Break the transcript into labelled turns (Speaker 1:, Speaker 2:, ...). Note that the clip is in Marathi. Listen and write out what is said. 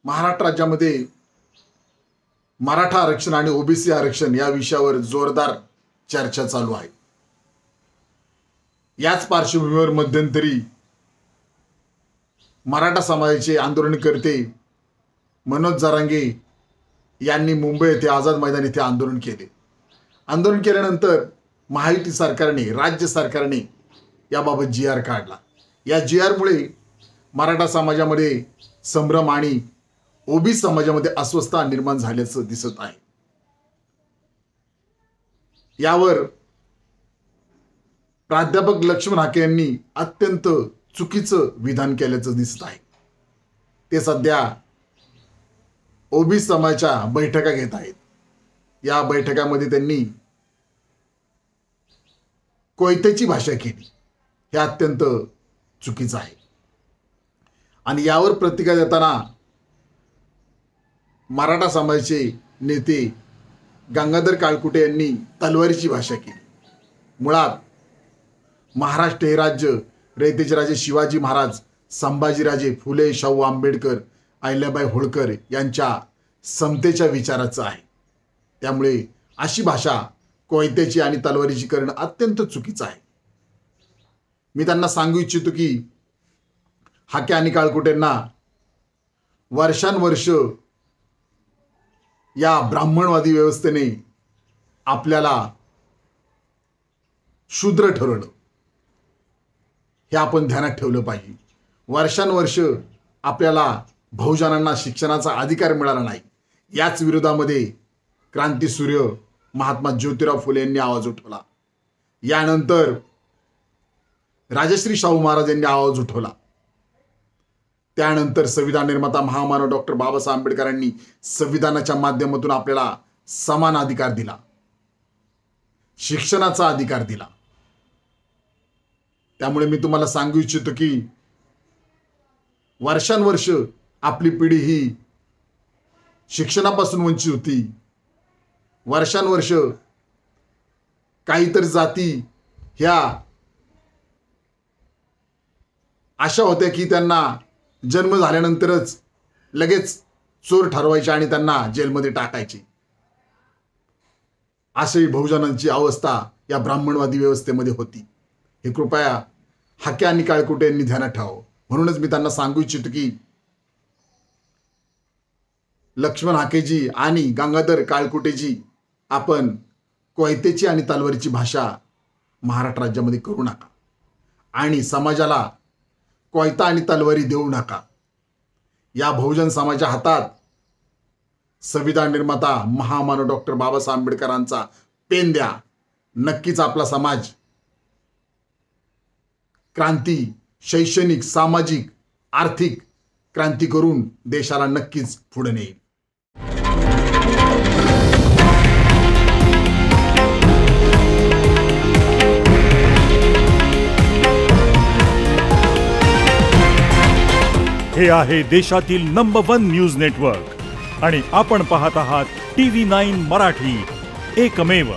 Speaker 1: महाराष्ट्र राज्यामध्ये मराठा आरक्षण आणि ओबीसी आरक्षण या विषयावर जोरदार चर्चा चालू आहे। याच पार्श्वभूमीवर मध्यंतरी मराठा समाजाचे आंदोलनकर्ते मनोज जरांगे यांनी मुंबई येथे आझाद मैदान येथे आंदोलन केले। आंदोलन केल्यानंतर महायुती सरकारने, राज्य सरकारने याबाबत GR काढला। या GR मुळे मराठा समाजामध्ये संभ्रम आणि ओबीसी समाजामध्ये अस्वस्थता निर्माण झाल्याचं दिसत आहे। यावर प्राध्यापक लक्ष्मण हाके यांनी अत्यंत चुकीचं विधान केल्याचं दिसत आहे। ते सध्या ओबीसी समाजाच्या बैठका घेत आहेत। या बैठकामध्ये त्यांनी कोयतेची भाषा केली, हे अत्यंत चुकीचं आहे। आणि यावर प्रतिक्रिया देताना मराठा समाजाचे नेते गंगाधर काळकुटे यांनी तलवारीची भाषा केली। मुळात महाराष्ट्र हे राज्य रयतेचे राजे शिवाजी महाराज, संभाजीराजे, फुले, शाहू आंबेडकर, अहिल्याबाई होळकर यांच्या समतेच्या विचाराचं आहे। त्यामुळे अशी भाषा कोयत्याची आणि तलवारीची करणं अत्यंत चुकीचं आहे। मी त्यांना सांगू इच्छितो की हाके आणि काळकुटेंना वर्षानुवर्ष या ब्राह्मणवादी व्यवस्थेने आपल्याला शूद्र ठरवलं, हे आपण ध्यानात ठेवलं पाहिजे। वर्षानुवर्ष आपल्याला बहुजनांना शिक्षणाचा अधिकार मिळाला नाही। याच विरोधामध्ये क्रांतीसूर्य महात्मा ज्योतिराव फुले यांनी आवाज उठवला। यानंतर राजश्री शाहू महाराज यांनी आवाज उठवला। त्यानंतर संविधान निर्माता महामानव डॉक्टर बाबासाहेब आंबेडकरांनी संविधानाच्या माध्यमातून आपल्याला समान अधिकार दिला, शिक्षणाचा अधिकार दिला। त्यामुळे मी तुम्हाला सांगू इच्छितो की वर्षानुवर्ष आपली पिढी ही शिक्षणापासून वंचित होती। वर्षानुवर्ष काहीतरी जाती ह्या अशा होत्या की त्यांना जन्म झाल्यानंतरच लगेच चोर ठरवायचे आणि त्यांना जेलमध्ये टाकायचे। अशी बहुजनांची अवस्था या ब्राह्मणवादी व्यवस्थेमध्ये होती। हे कृपया हाके आणि काळकुटे यांनी ध्यानात ठेवावं। म्हणूनच मी त्यांना सांगू इच्छितो की लक्ष्मण हाकेजी आणि गंगाधर काळकुटेजी, आपण कोयतेची आणि तलवारीची भाषा महाराष्ट्र राज्यामध्ये करू नका आणि समाजाला कोयता आणि तलवारी देऊ नका। या बहुजन समाजाच्या हातात संविधान निर्माता महामानव डॉक्टर बाबासाहेब आंबेडकरांचा पेन द्या। नक्कीच आपला समाज क्रांती, शैक्षणिक, सामाजिक, आर्थिक क्रांती करून देशाला नक्कीच पुढे नेईल।
Speaker 2: हे आहे देशातील नंबर 1 न्यूज नेटवर्क आणि आपण पाहत आहात TV9 मराठी, एकमेव।